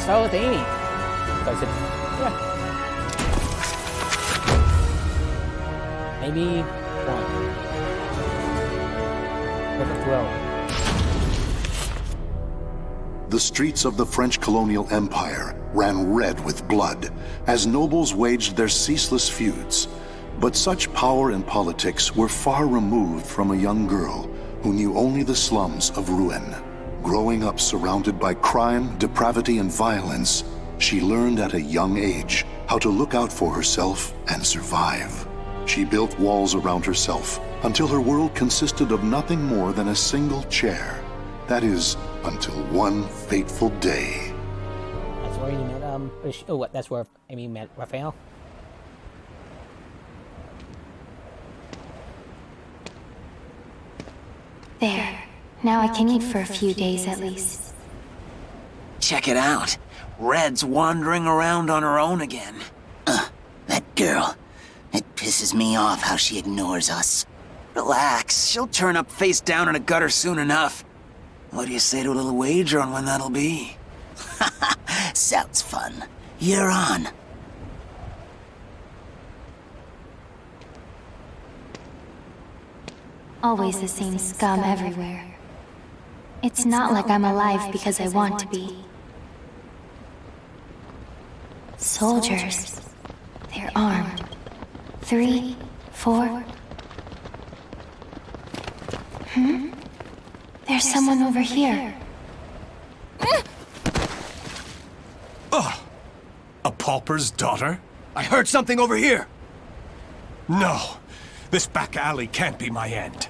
let's start with Amy. So I said, yeah. Maybe one. Perfect well. The streets of the French colonial empire ran red with blood as nobles waged their ceaseless feuds. But such power and politics were far removed from a young girl who knew only the slums of Rouen. Growing up surrounded by crime, depravity, and violence, she learned at a young age how to look out for herself and survive. She built walls around herself until her world consisted of nothing more than a single chair. That is, until one fateful day. That's where you met, that's where Amy met Raphael. There. Now I can eat for a few days at least. Check it out. Red's wandering around on her own again. That girl. It pisses me off how she ignores us. Relax, she'll turn up face down in a gutter soon enough. What do you say to a little wager on when that'll be? Sounds fun. You're on. Always the same scum everywhere. It's not like I'm alive because I want to be. Soldiers. They're armed. 3, 4. There's someone over here. A pauper's daughter? I heard something over here! No. This back alley can't be my end.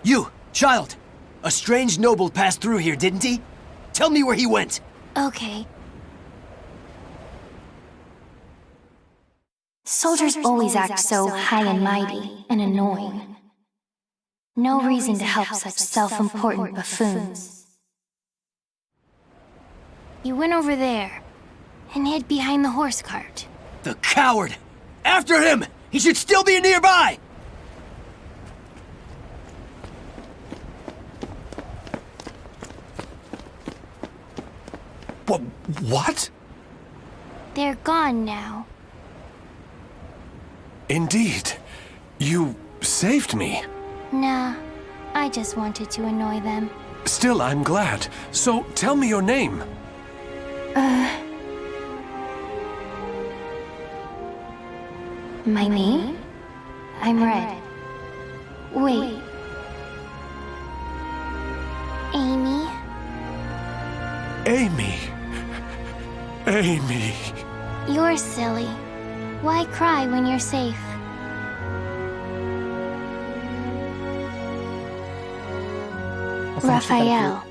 You, child! A strange noble passed through here, didn't he? Tell me where he went! Okay. Soldiers always act so high and mighty and annoying. No reason to help such self-important buffoons. You went over there and hid behind the horse cart. The coward! After him! He should still be nearby! What? They're gone now. Indeed. You saved me. Nah, I just wanted to annoy them. Still, I'm glad. So, tell me your name. My name? I'm Red. Wait. Amy? Amy. Amy. You're silly. Why cry when you're safe? Raphael.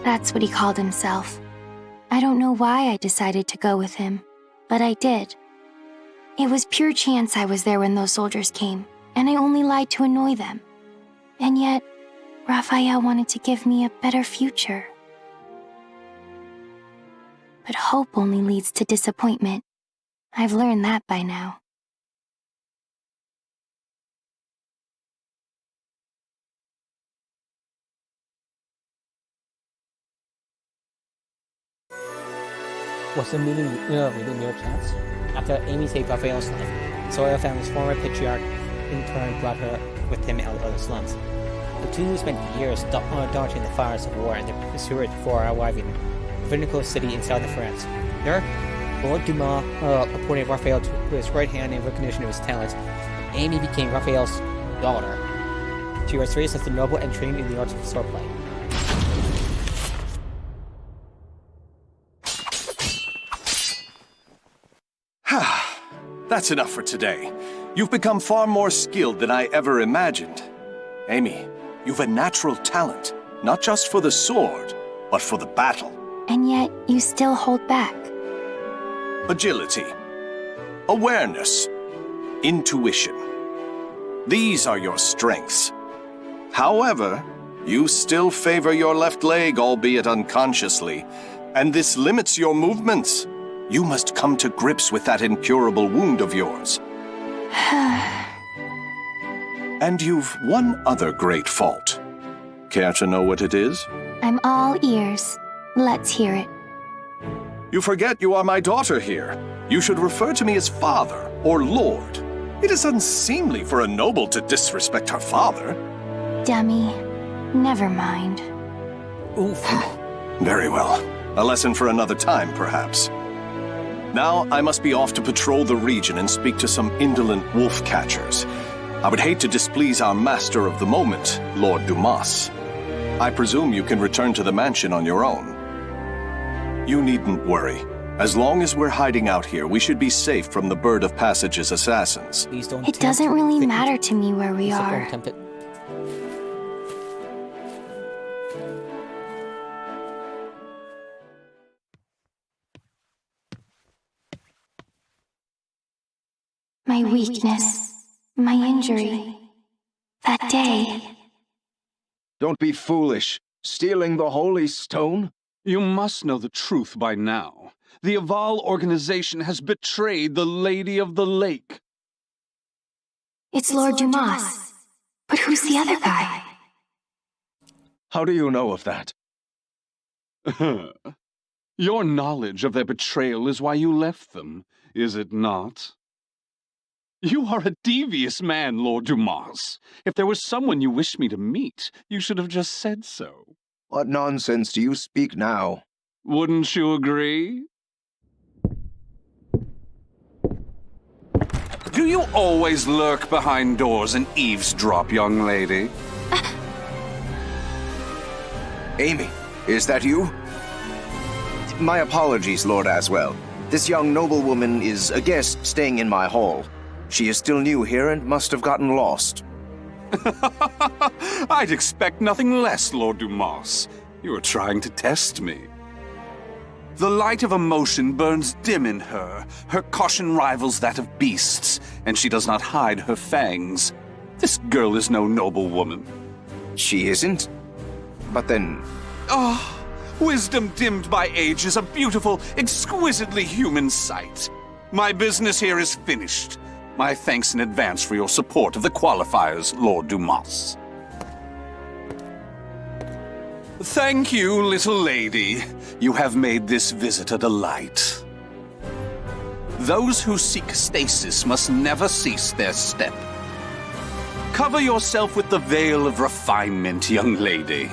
That's what he called himself. I don't know why I decided to go with him, but I did. It was pure chance I was there when those soldiers came, and I only lied to annoy them. And yet, Raphael wanted to give me a better future. But hope only leads to disappointment. I've learned that by now. Was the meeting really mere chance? After Amy saved Raphael's life, Sawyer found his former patriarch in turn brought her with him out of the slums. The two spent years dodging the fires of war and the pursuit before arriving in a Chronicle city in southern France. There, Lord Dumas appointed Raphael to his right hand in recognition of his talents. Amy became Raphael's daughter. She was raised as a noble and trained in the arts of swordplay. That's enough for today. You've become far more skilled than I ever imagined. Amy, you've a natural talent, not just for the sword, but for the battle. And yet, you still hold back. Agility, awareness, intuition. These are your strengths. However, you still favor your left leg, albeit unconsciously, and this limits your movements. You must come to grips with that incurable wound of yours. And you've one other great fault. Care to know what it is? I'm all ears. Let's hear it. You forget you are my daughter here. You should refer to me as father or lord. It is unseemly for a noble to disrespect her father. Dummy. Never mind. Oof. Very well. A lesson for another time, perhaps. Now, I must be off to patrol the region and speak to some indolent wolf catchers. I would hate to displease our master of the moment, Lord Dumas. I presume you can return to the mansion on your own. You needn't worry. As long as we're hiding out here, we should be safe from the Bird of Passage's assassins. Please don't It doesn't tempt really fate. matter to me where we Please don't are. tempt it. My weakness. My injury. That day. Don't be foolish. Stealing the holy stone? You must know the truth by now. The Aval organization has betrayed the Lady of the Lake. It's Lord Dumas. But who's the other guy? How do you know of that? Your knowledge of their betrayal is why you left them, is it not? You are a devious man, Lord Dumas. If there was someone you wished me to meet, you should have just said so. What nonsense do you speak now? Wouldn't you agree? Do you always lurk behind doors and eavesdrop, young lady? Amy, is that you? My apologies, Lord Aswell. This young noblewoman is a guest staying in my hall. She is still new here and must have gotten lost. I'd expect nothing less, Lord Dumas. You are trying to test me. The light of emotion burns dim in her. Her caution rivals that of beasts, and she does not hide her fangs. This girl is no noble woman. She isn't? But then... Ah, wisdom dimmed by age is a beautiful, exquisitely human sight. My business here is finished. My thanks in advance for your support of the qualifiers, Lord Dumas. Thank you, little lady. You have made this visit a delight. Those who seek stasis must never cease their step. Cover yourself with the veil of refinement, young lady.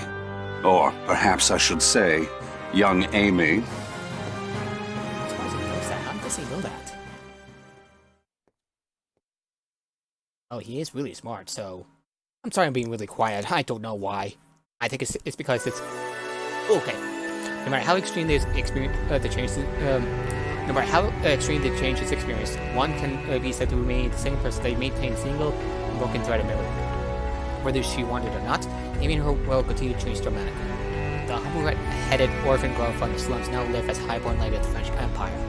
Or perhaps I should say, young Amy. How does he know that? Oh, he is really smart, so... I'm sorry I'm being really quiet. I don't know why. I think it's because it's... Okay. No matter how extreme the change is experienced, one can be said to remain the same person. They maintain single, broken thread of memory. Whether she wanted or not, Amy and her will continue to change dramatically. The humble red-headed orphan girl from the slums now live as highborn lady of the French Empire.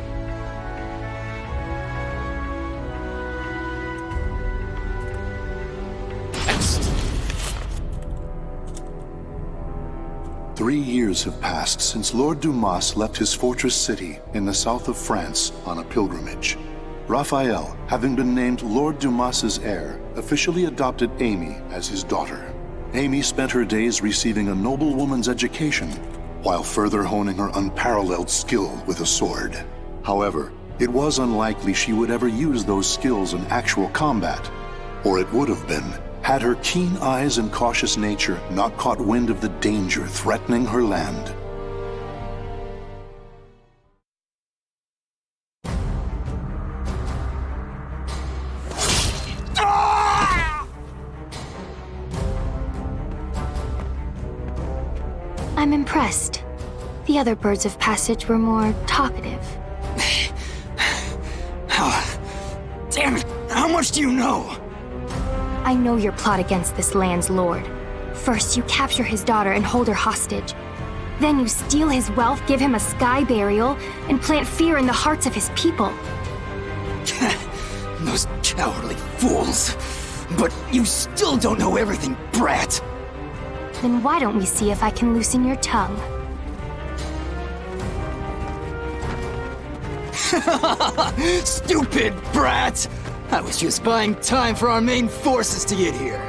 Next. 3 years have passed since Lord Dumas left his fortress city in the south of France on a pilgrimage. Raphael, having been named Lord Dumas's heir, officially adopted Amy as his daughter. Amy spent her days receiving a noblewoman's education, while further honing her unparalleled skill with a sword. However, it was unlikely she would ever use those skills in actual combat, or it would have been, had her keen eyes and cautious nature not caught wind of the danger threatening her land. I'm impressed. The other birds of passage were more talkative. Damn it! How much do you know? I know your plot against this land's lord. First, you capture his daughter and hold her hostage. Then you steal his wealth, give him a sky burial, and plant fear in the hearts of his people. Those cowardly fools. But you still don't know everything, brat. Then why don't we see if I can loosen your tongue? Stupid brat! I was just buying time for our main forces to get here.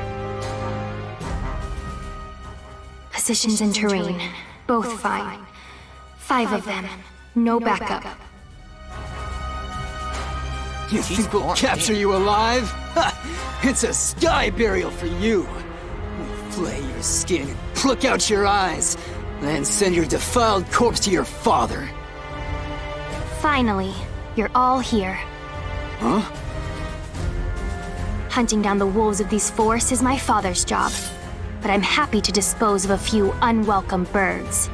A Positions and terrain, both fine. 5 of them, no backup. You think we'll capture you alive? Ha! It's a sky burial for you. We'll flay your skin and pluck out your eyes, then send your defiled corpse to your father. Finally, you're all here. Huh? Hunting down the wolves of these forests is my father's job, but I'm happy to dispose of a few unwelcome birds.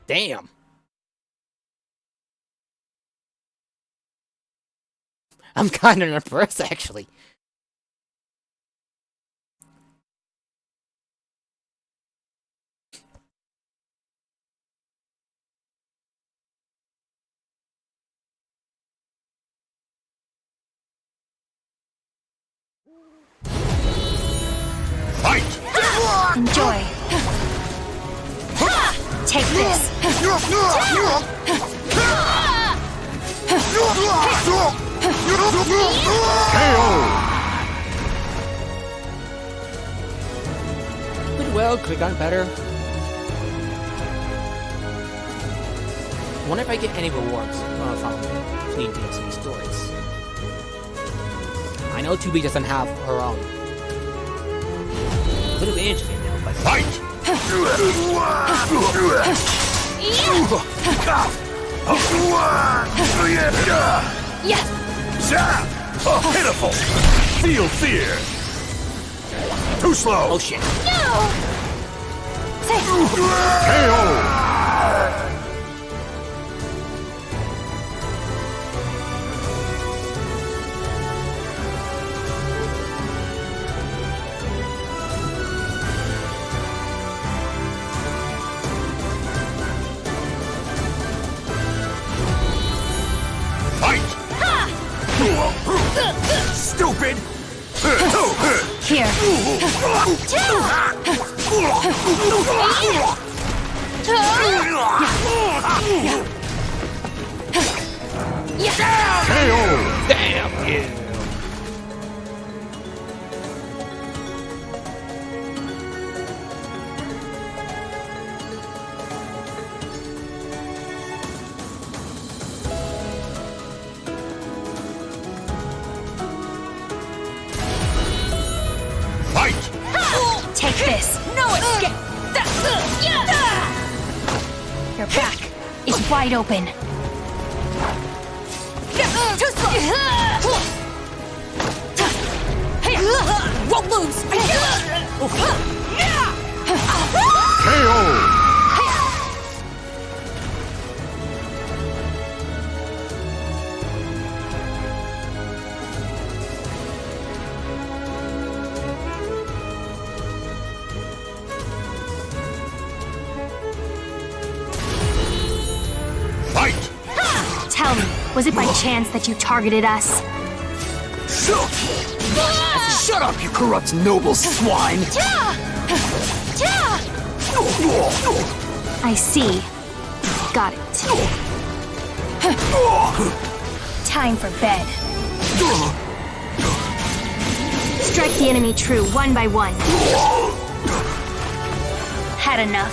Damn. I'm kind of impressed, actually. Fight! Enjoy. Take this. Pretty well, could have gone better. Wonder if I get any rewards from completing DLC stories. I know 2B doesn't have her own. Could have been interesting though, but Fight! Pitiful! Feel fear! Too slow! oh shit. KO! Stupid! Here. Damn you! Fight! Take this. No escape! Your back is wide open. Too slow! Won't lose! KO! Fight! Tell me, was it by chance that you targeted us? Shut up, you corrupt noble swine! I see. Got it. Time for bed. Strike the enemy true, one by one. Had enough.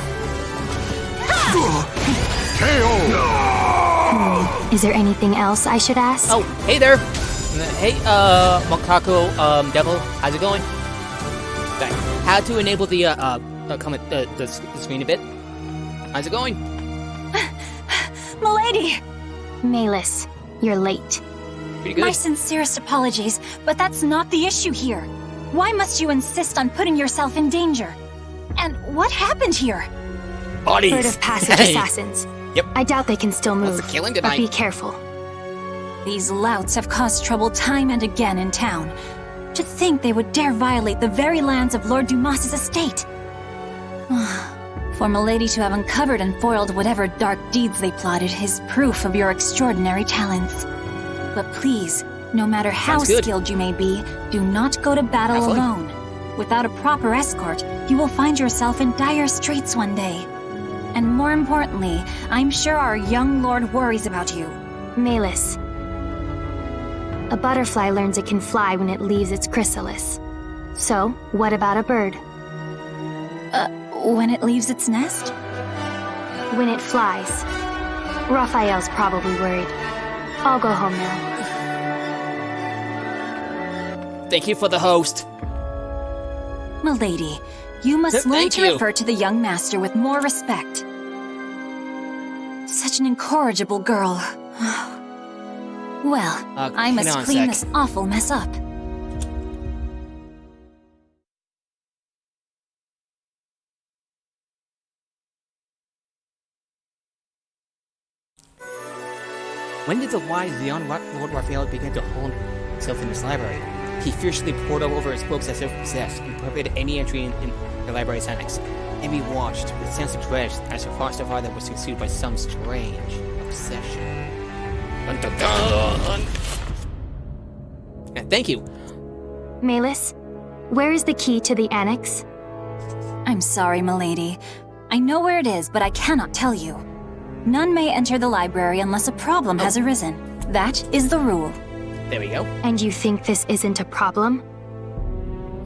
KO! Is there anything else I should ask? Oh, hey there! Hey, Macaco, Devil, how's it going? Right. How to enable the screen a bit? How's it going? Milady! Malus, you're late. Pretty good. My sincerest apologies, but that's not the issue here. Why must you insist on putting yourself in danger? And what happened here? Bodies! Bird of passage assassins. Yep. I doubt they can still move. What's the killing but tonight? be careful. These louts have caused trouble time and again in town. To think they would dare violate the very lands of Lord Dumas's estate. For Milady to have uncovered and foiled whatever dark deeds they plotted is proof of your extraordinary talents. But please, no matter how Sounds good. skilled you may be, do not go to battle Have fun. alone. Without a proper escort, you will find yourself in dire straits one day. And more importantly, I'm sure our young lord worries about you. Malus. A butterfly learns it can fly when it leaves its chrysalis. So, what about a bird? When it leaves its nest? When it flies. Raphael's probably worried. I'll go home now. Thank you for the host. Milady, you must learn Thank to you. refer to the young master with more respect. Such an incorrigible girl. Well, I hang must on a clean sec. this awful mess up. When did the wise young Lord Raphael begin to hold himself in this library? He fiercely pored over his books as if possessed and prohibited any entry in the library's annex. Amy watched with a sense of dread as her foster father was consumed by some strange obsession. Dun, dun, dun. Thank you. Melis, where is the key to the annex? I'm sorry, milady. I know where it is, but I cannot tell you. None may enter the library unless a problem has arisen. That is the rule. There we go. And you think this isn't a problem?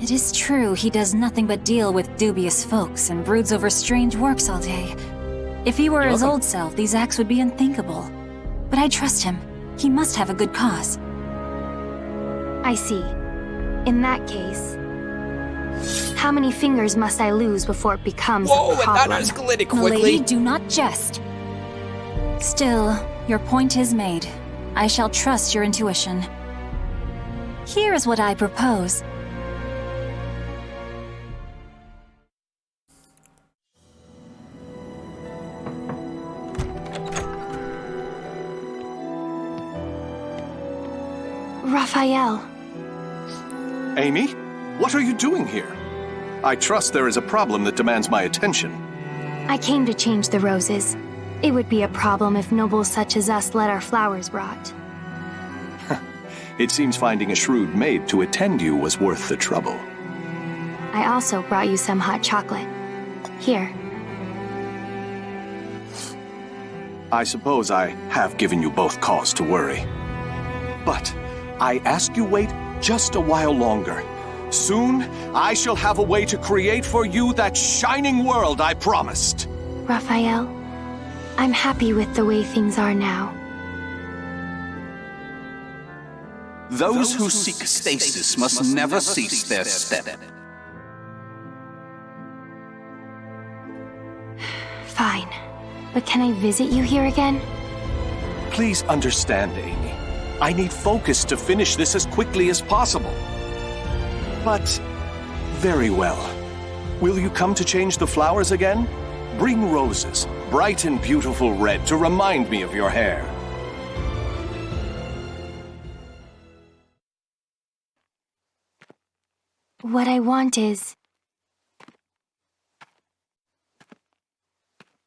It is true he does nothing but deal with dubious folks and broods over strange works all day. If he were You're his welcome. old self, these acts would be unthinkable. But I trust him. He must have a good cause. I see. In that case, how many fingers must I lose before it becomes Whoa, a and that problem? escalated quickly. Milady, do not jest. Still, your point is made. I shall trust your intuition. Here is what I propose. Raphael, Amy, what are you doing here? I trust there is a problem that demands my attention. I came to change the roses. It would be a problem if nobles such as us let our flowers rot. It seems finding a shrewd maid to attend you was worth the trouble. I also brought you some hot chocolate. Here. I suppose I have given you both cause to worry. But I ask you wait just a while longer. Soon, I shall have a way to create for you that shining world I promised. Raphael, I'm happy with the way things are now. Those who seek stasis must never cease their step. Fine. But can I visit you here again? Please understand, Amy. I need focus to finish this as quickly as possible. But, very well. Will you come to change the flowers again? Bring roses, bright and beautiful red, to remind me of your hair. What I want is...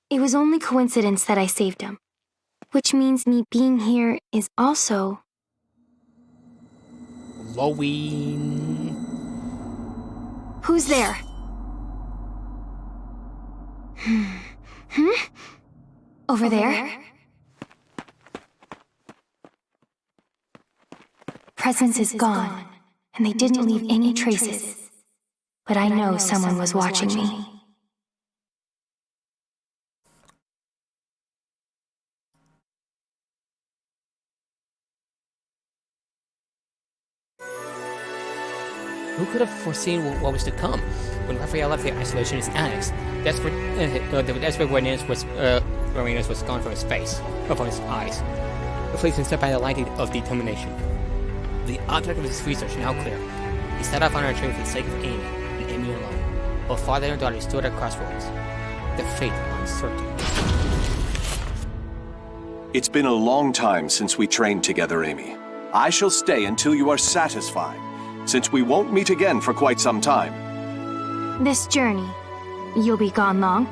It was only coincidence that I saved him. Which means me being here is also... Halloween. Who's there? Over there? Presence is gone, and they didn't leave any traces. But I know someone was watching me. Who could have foreseen what was to come? When Raphael left the isolationist annex, the desperate awareness was gone from his face, from his eyes, replaced instead by the light of determination. The object of his research now clear. He set off on a journey for the sake of Amy, and Amy alone, while father and daughter stood at crossroads, their fate uncertain. It's been a long time since we trained together, Amy. I shall stay until you are satisfied, since we won't meet again for quite some time. This journey, you'll be gone long?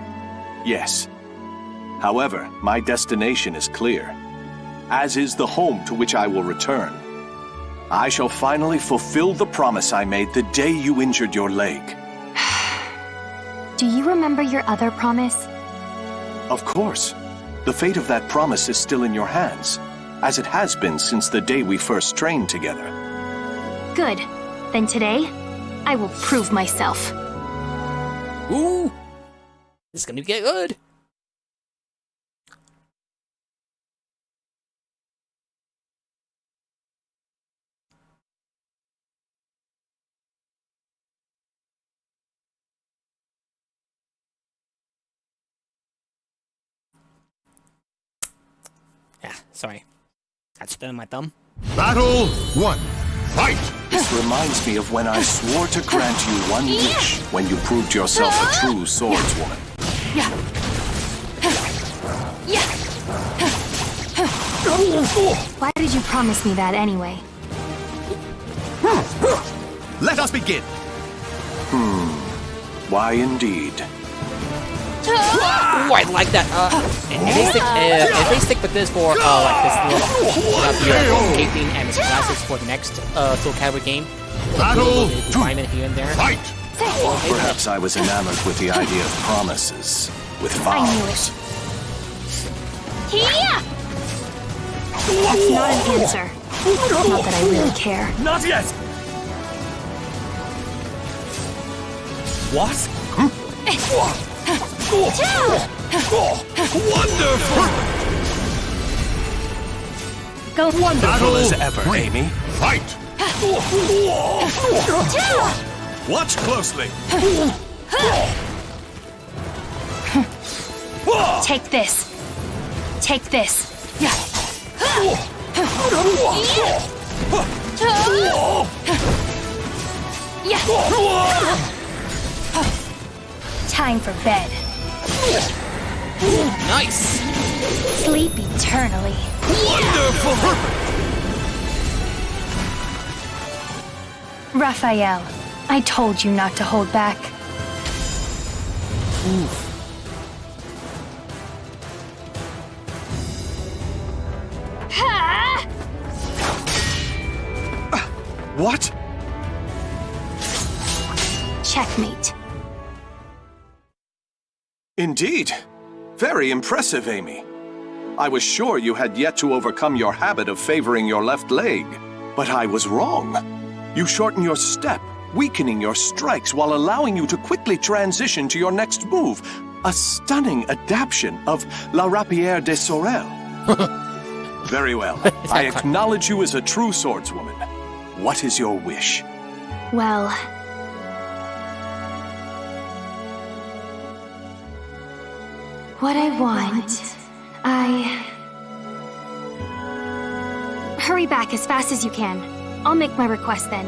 Yes. However, my destination is clear, as is the home to which I will return. I shall finally fulfill the promise I made the day you injured your leg. Do you remember your other promise? Of course. The fate of that promise is still in your hands, as it has been since the day we first trained together. Good. Then today, I will prove myself. Ooh! This is gonna get good! Yeah, sorry. Got spit on my thumb. Battle 1. Fight! This reminds me of when I swore to grant you one wish when you proved yourself a true swordswoman. Why did you promise me that anyway? Let us begin. Why indeed? Ooh, I like that. If they stick with this for like this little taping and its classes for the next Soulcalibur game, Battle refinement here and there. Fight! Perhaps I was enamored with the idea of promises, with I knew vows. That's not an answer. Not that I really care. Not yet! What? Wonderful! Go Wonderful as ever, Amy. Fight! Watch closely. Take this. Take this. Time for bed. Nice! Sleep eternally. Wonderful! Raphael, I told you not to hold back. What? Checkmate. Indeed. Very impressive, Amy. I was sure you had yet to overcome your habit of favoring your left leg, but I was wrong. You shorten your step, weakening your strikes while allowing you to quickly transition to your next move. A stunning adaptation of La Rapière de Sorel. Very well. I acknowledge you as a true swordswoman. What is your wish? Well... what I want... Hurry back as fast as you can. I'll make my request then.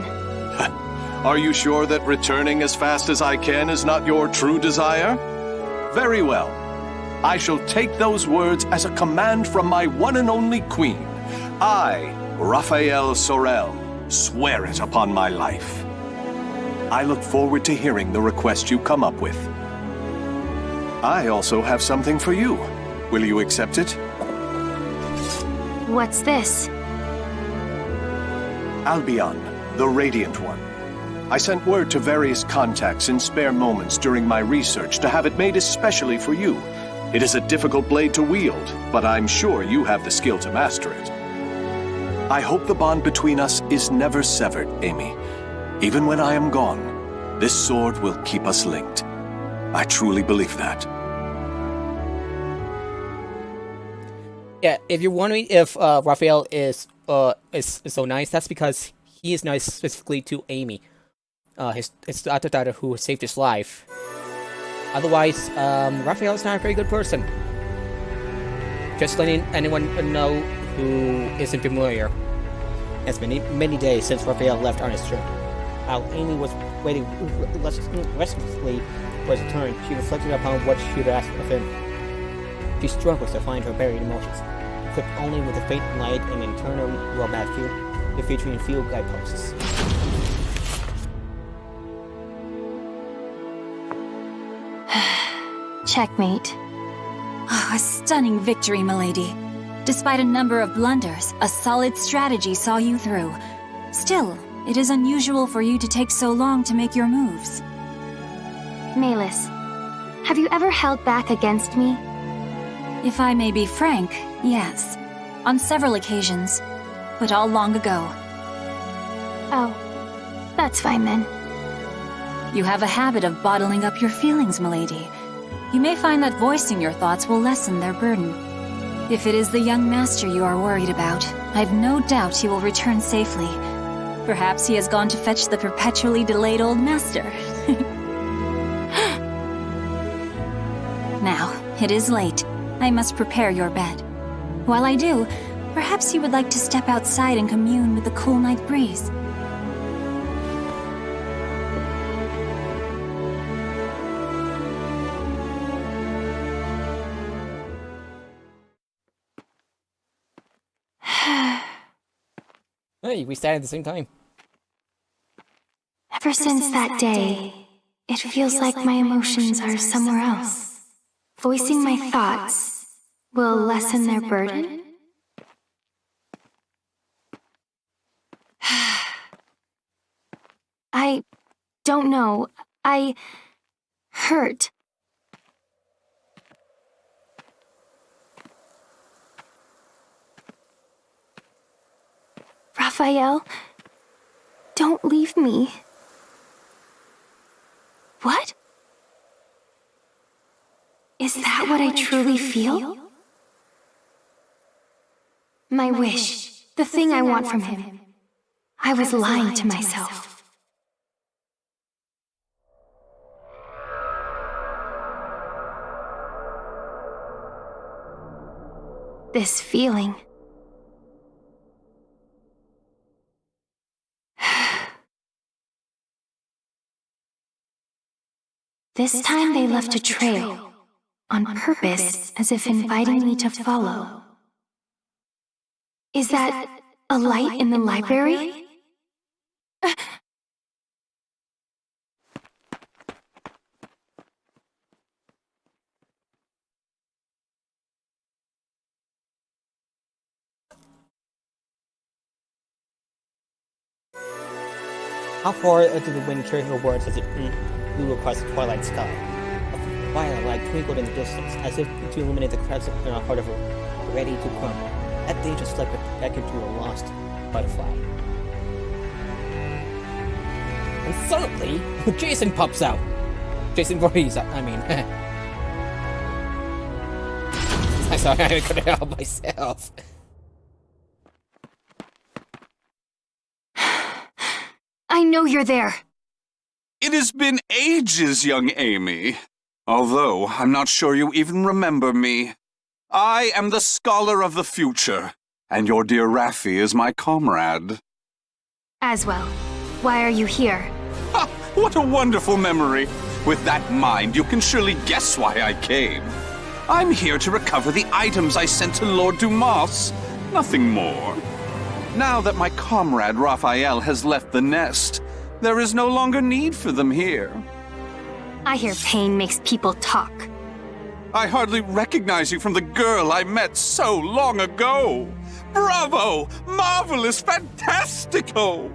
Are you sure that returning as fast as I can is not your true desire? Very well. I shall take those words as a command from my one and only queen. I, Raphael Sorel, swear it upon my life. I look forward to hearing the request you come up with. I also have something for you. Will you accept it? What's this? Albion, the Radiant One. I sent word to various contacts in spare moments during my research to have it made especially for you. It is a difficult blade to wield, but I'm sure you have the skill to master it. I hope the bond between us is never severed, Amy. Even when I am gone, this sword will keep us linked. I truly believe that. Yeah, if you're wondering if Raphael is so nice, that's because he is nice specifically to Amy, his other daughter who saved his life. Otherwise, Raphael is not a very good person. Just letting anyone know who isn't familiar. It's been many days since Raphael left on his journey. While Amy was waiting restlessly for his return, she reflected upon what she would ask of him. She struggles to find her buried emotions, equipped only with a faint light and an internal well-mapped field, featuring field guideposts. Checkmate. Oh, a stunning victory, milady. Despite a number of blunders, a solid strategy saw you through. Still, it is unusual for you to take so long to make your moves. Malus, have you ever held back against me? If I may be frank, yes. On several occasions, but all long ago. Oh, that's fine then. You have a habit of bottling up your feelings, milady. You may find that voicing your thoughts will lessen their burden. If it is the young master you are worried about, I've no doubt he will return safely. Perhaps he has gone to fetch the perpetually delayed old master. Now, it is late. I must prepare your bed. While I do, perhaps you would like to step outside and commune with the cool night breeze. Hey, we started at the same time. Ever since that day, it feels like my emotions are somewhere else. Voicing my thoughts will lessen their burden? I don't know. I hurt. Raphael, don't leave me. What? Is that what I truly feel? My wish, the thing I want from him. I was lying to myself. This feeling. This time they left a trail, on purpose, as if inviting me to follow. Is that a light in the library? How far into the wind carried her words as it blew across the twilight sky? A firelight twinkled in the distance, as if to illuminate the cracks in the heart of her, ready to crumble. That day just like back into a lost butterfly. And suddenly, Jason pops out. Jason Voorhees, I mean. I'm sorry, I couldn't help myself. I know you're there. It has been ages, young Amy. Although, I'm not sure you even remember me. I am the scholar of the future, and your dear Raffi is my comrade. Aswell, why are you here? Ha! What a wonderful memory! With that mind, you can surely guess why I came. I'm here to recover the items I sent to Lord Dumas. Nothing more. Now that my comrade Raphael has left the nest, there is no longer need for them here. I hear pain makes people talk. I hardly recognize you from the girl I met so long ago. Bravo! Marvelous! Fantastico!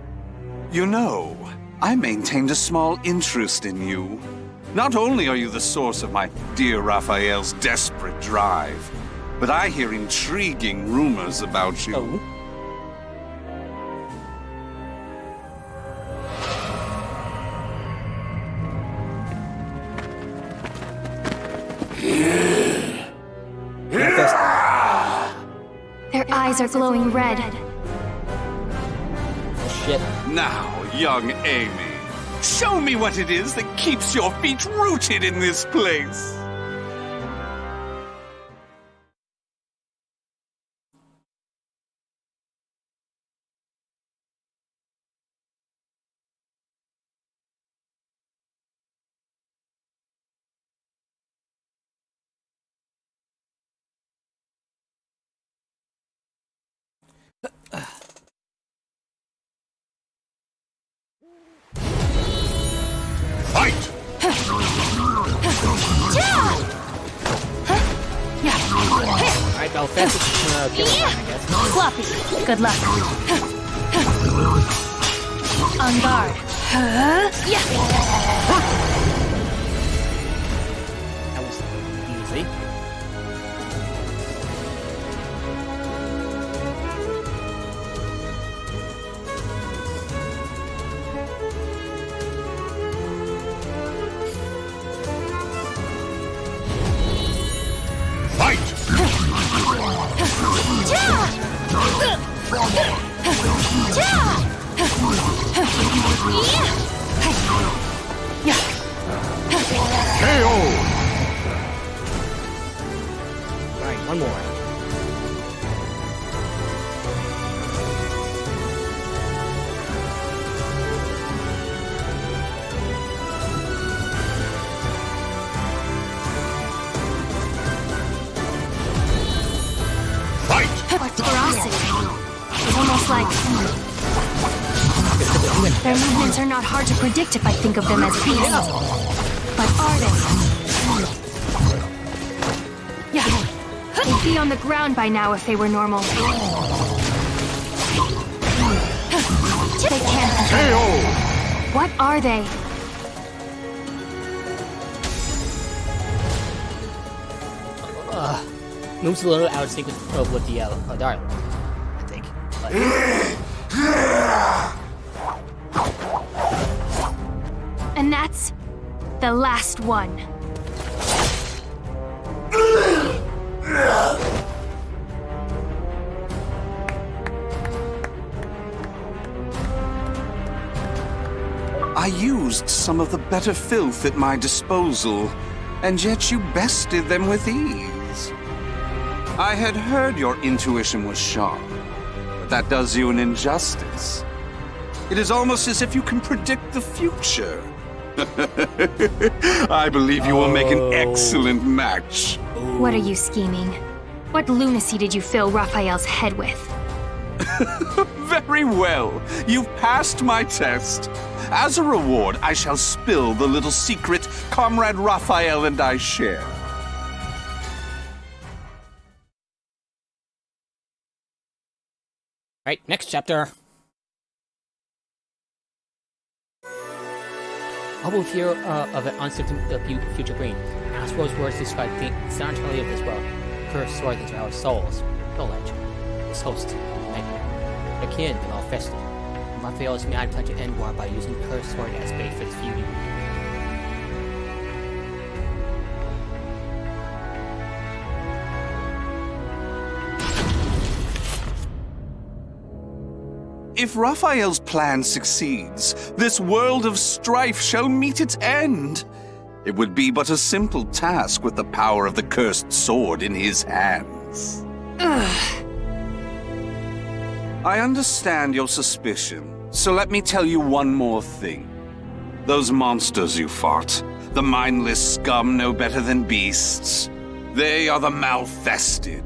You know, I maintained a small interest in you. Not only are you the source of my dear Raphael's desperate drive, but I hear intriguing rumors about you. Oh. Their eyes are glowing red. Oh, shit. Now, young Amy, show me what it is that keeps your feet rooted in this place. Fight! Alright, Belfast is kill him, I guess. Floppy, good luck. On guard. That was easy. Alright, one more. Ferocity. It's almost like... Their movements are not hard to predict if I think of them as beasts. But are they? Yeah. They'd be on the ground by now if they were normal. They can't. What are they? Moves a little out of sync with the Dark, I think. But... And that's the last one. I used some of the better filth at my disposal, and yet you bested them with ease. I had heard your intuition was sharp, but that does you an injustice. It is almost as if you can predict the future. I believe you will make an excellent match. What are you scheming? What lunacy did you fill Raphael's head with? Very well. You've passed my test. As a reward, I shall spill the little secret Comrade Raphael and I share. Right, next chapter. Hubble fear of an uncertain future green. Astro's words describe the sanitary of this world. Cursed sword into our souls. Knowledge. This host. Nightmare. The kid, the Malfested. Raphael's mad plan to end war by using cursed sword as bait for his feuding. If Raphael's plan succeeds, this world of strife shall meet its end. It would be but a simple task with the power of the cursed sword in his hands. I understand your suspicion, so let me tell you one more thing. Those monsters you fought, the mindless scum no better than beasts, they are the Malfested.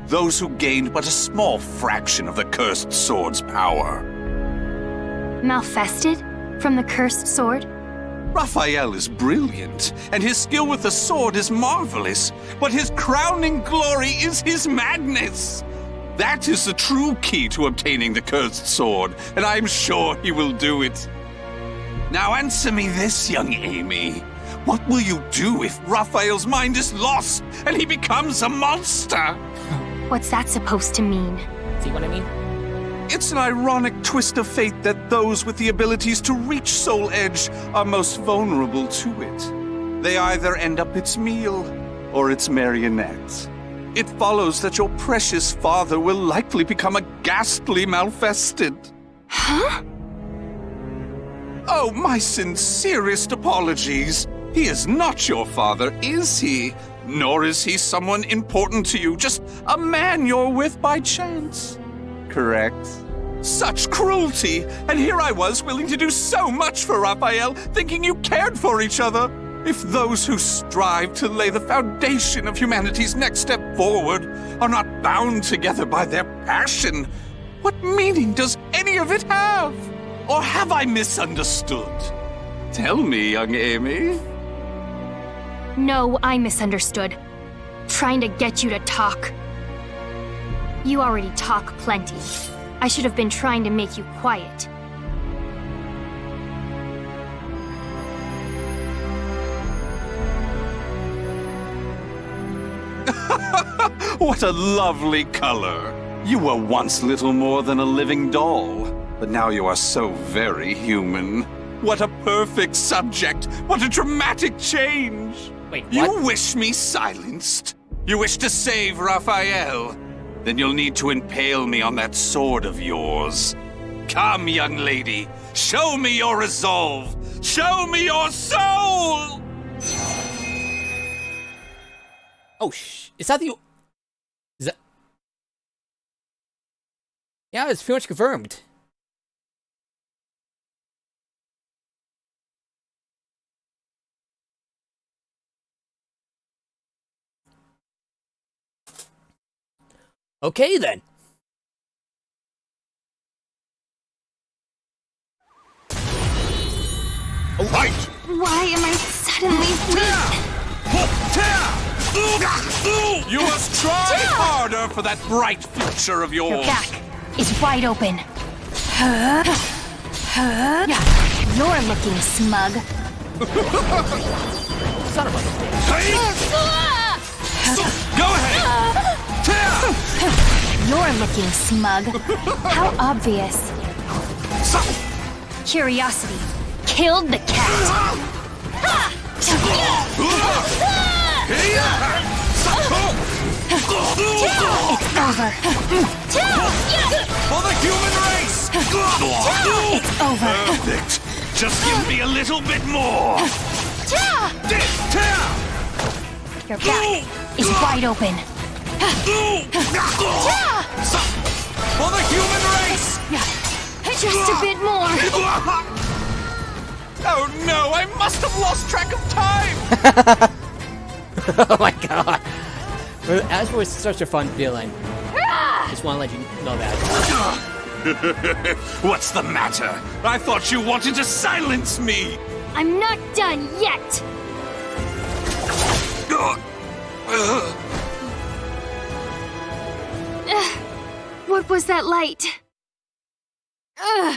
Those who gained but a small fraction of the cursed sword's power. Malfested? From the cursed sword? Raphael is brilliant, and his skill with the sword is marvelous, but his crowning glory is his madness. That is the true key to obtaining the cursed sword, and I am sure he will do it. Now answer me this, young Amy. What will you do if Raphael's mind is lost and he becomes a monster? What's that supposed to mean? See what I mean? It's an ironic twist of fate that those with the abilities to reach Soul Edge are most vulnerable to it. They either end up its meal or its marionette. It follows that your precious father will likely become a ghastly Malfested. Huh? Oh, my sincerest apologies. He is not your father, is he? Nor is he someone important to you, just a man you're with by chance. Correct? Such cruelty! And here I was willing to do so much for Raphael, thinking you cared for each other. If those who strive to lay the foundation of humanity's next step forward are not bound together by their passion, what meaning does any of it have? Or have I misunderstood? Tell me, young Amy. No, I misunderstood. Trying to get you to talk. You already talk plenty. I should have been trying to make you quiet. What a lovely color. You were once little more than a living doll, but now you are so very human. What a perfect subject! What a dramatic change! Wait, what? You wish me silenced? You wish to save Raphael? then you'll need to impale me on that sword of yours. Come, young lady, show me your resolve! Show me your soul! Oh, is that the... Is that... Yeah, it's pretty much confirmed. Okay, then. Fight! Why am I suddenly weak? You must try harder for that bright future of yours. Your back is wide open. You're looking smug. Son of a bitch. Go ahead! You're looking smug. How obvious. Curiosity killed the cat. It's over. For the human race! It's over. Perfect. Just give me a little bit more. Your back is wide open. For the human race! Just a bit more. Oh no, I must have lost track of time! Oh my god. As was such a fun feeling. Just want to let you know that. What's the matter? I thought you wanted to silence me! I'm not done yet. What was that light? Oh.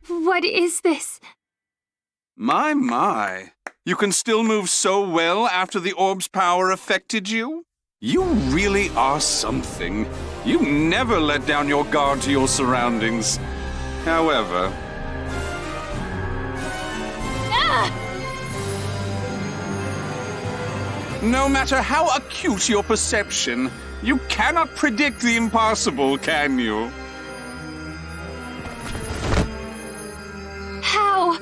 What is this? My. You can still move so well after the orb's power affected you? You really are something. You never let down your guard to your surroundings. However... No matter how acute your perception, you cannot predict the impossible, can you? How?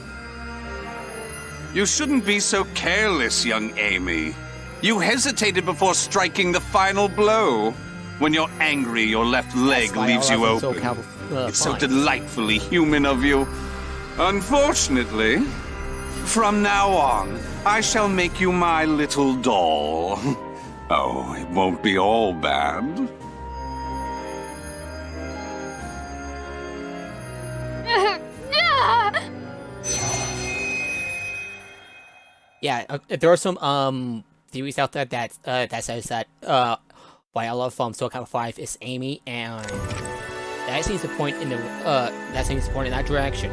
You shouldn't be so careless, young Amy. You hesitated before striking the final blow. When you're angry, your left leg leaves you open. It's so delightfully human of you. Unfortunately, from now on, I shall make you my little doll. Oh, it won't be all bad. Yeah, there are some theories out there that says that why I love Soulcalibur 5 is Amy, and that seems to point in that direction.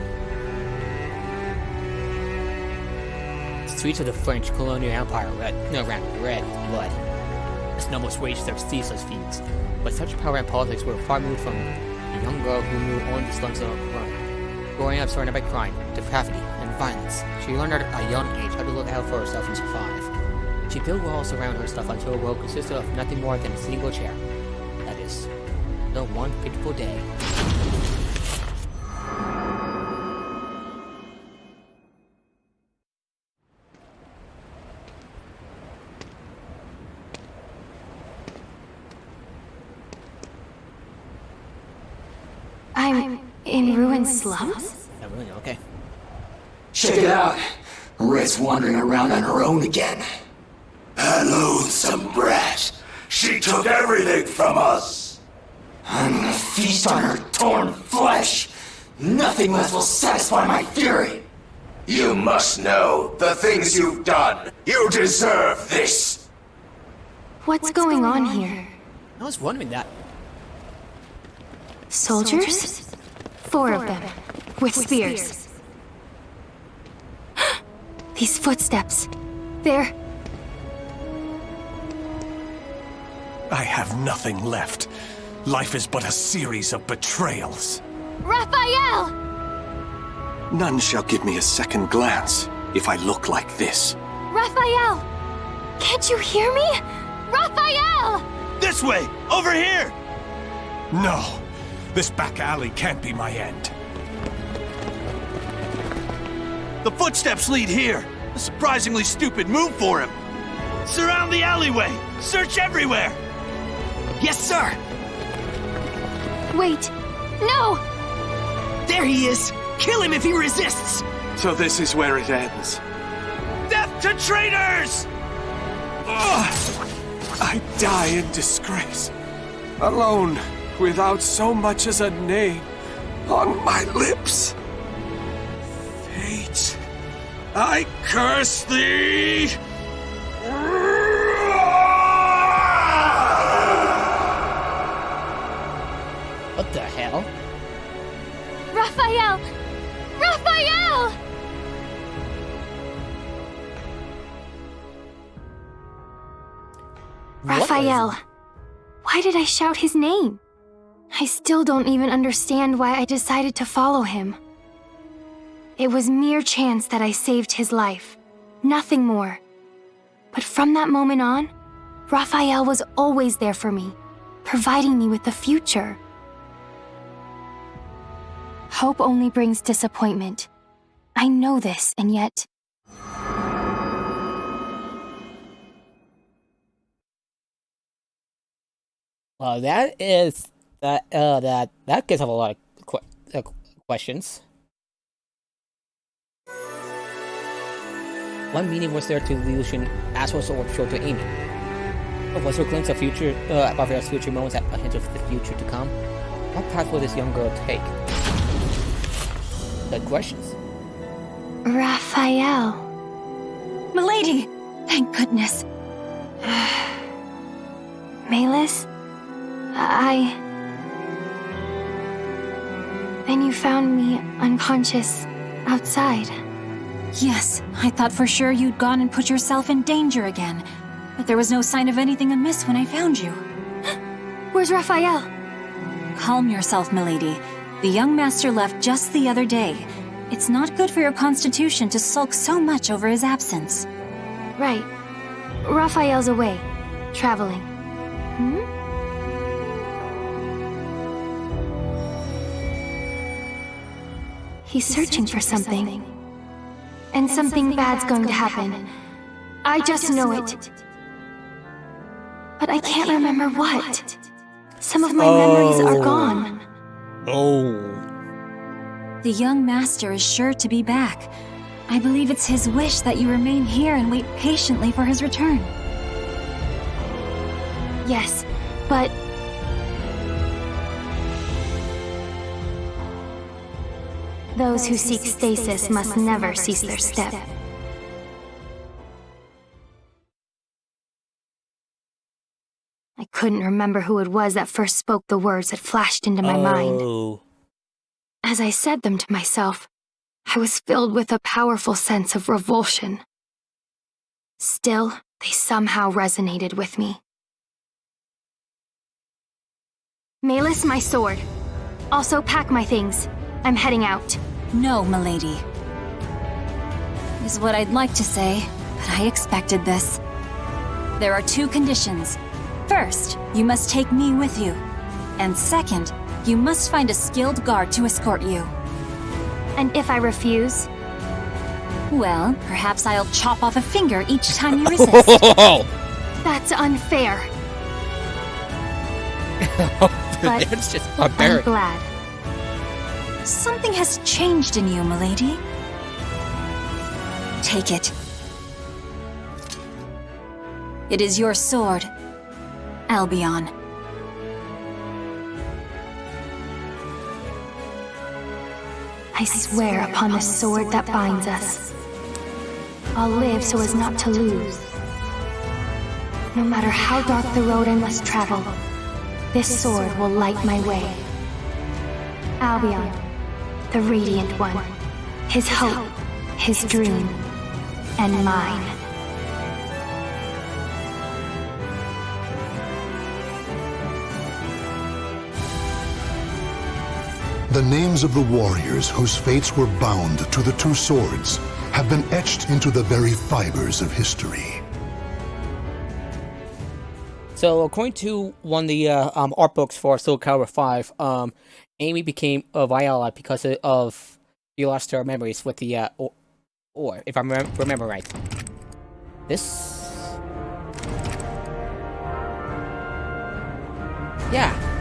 Streets of the French colonial empire ran red with blood. Its nobles waged their ceaseless feuds, but such power and politics were far removed from the young girl who knew only the slums of Rome. Growing up surrounded by crime, depravity, and violence, she learned at a young age how to look out for herself and survive. She built walls around her stuff until her world consisted of nothing more than a single chair. That is, the one fateful day. I'm in ruined slums? Okay. Check it out. Red's wandering around on her own again. That loathsome brat. She took everything from us. I'm gonna feast on her torn flesh. Nothing less will satisfy my fury. You must know the things you've done. You deserve this. What's going on here? I was wondering that. Soldiers? 4 of them, with spears. These footsteps. They're... I have nothing left. Life is but a series of betrayals. Raphael! None shall give me a second glance if I look like this. Raphael! Can't you hear me? Raphael! This way! Over here! No. This back alley can't be my end. The footsteps lead here. A surprisingly stupid move for him. Surround the alleyway! Search everywhere! Yes, sir! Wait. No! There he is! Kill him if he resists! So this is where it ends. Death to traitors! Ugh. I die in disgrace. Alone, without so much as a name on my lips. Fate, I curse thee! What the hell? Raphael! Raphael! Raphael. Why did I shout his name? I still don't even understand why I decided to follow him. It was mere chance that I saved his life. Nothing more. But from that moment on, Raphael was always there for me, providing me with the future. Hope only brings disappointment. I know this, and yet... Well, that is... That gets up a lot of questions. What meaning was there to the illusion as was sword showed to Amy? Was there a glimpse of future, Raphael's future moments, a hint of the future to come? What path will this young girl take? Good questions. Raphael. Milady! Thank goodness. Melis? Then you found me unconscious outside. Yes, I thought for sure you'd gone and put yourself in danger again. But there was no sign of anything amiss when I found you. Where's Raphael? Calm yourself, milady. The young master left just the other day. It's not good for your constitution to sulk so much over his absence. Right. Raphael's away. Traveling. He's searching for something. And something bad's going to happen. I just know it. But I can't remember what. Some of my memories are gone. The young master is sure to be back. I believe it's his wish that you remain here and wait patiently for his return. Yes, but... those who seek stasis must never cease their step. I couldn't remember who it was that first spoke the words that flashed into my mind. As I said them to myself, I was filled with a powerful sense of revulsion. Still, they somehow resonated with me. Melis, my sword. Also pack my things. I'm heading out. No, milady. Is what I'd like to say, but I expected this. There are 2 conditions. First, you must take me with you. And second, you must find a skilled guard to escort you. And if I refuse? Well, perhaps I'll chop off a finger each time you resist. That's unfair. But it's just I'm barbaric. glad. Something has changed in you, milady. Take it. It is your sword, Albion. I swear upon the sword that binds us. I'll live so as not to lose. No matter how dark the road I must travel, this sword will light my way. Albion, the Radiant One, his hope, his dream, and mine. The names of the warriors whose fates were bound to the 2 swords have been etched into the very fibers of history. So, according to one of the art books for Soulcalibur 5, Amy became a Viola because of she lost her memories with the or if I remember right. This, yeah.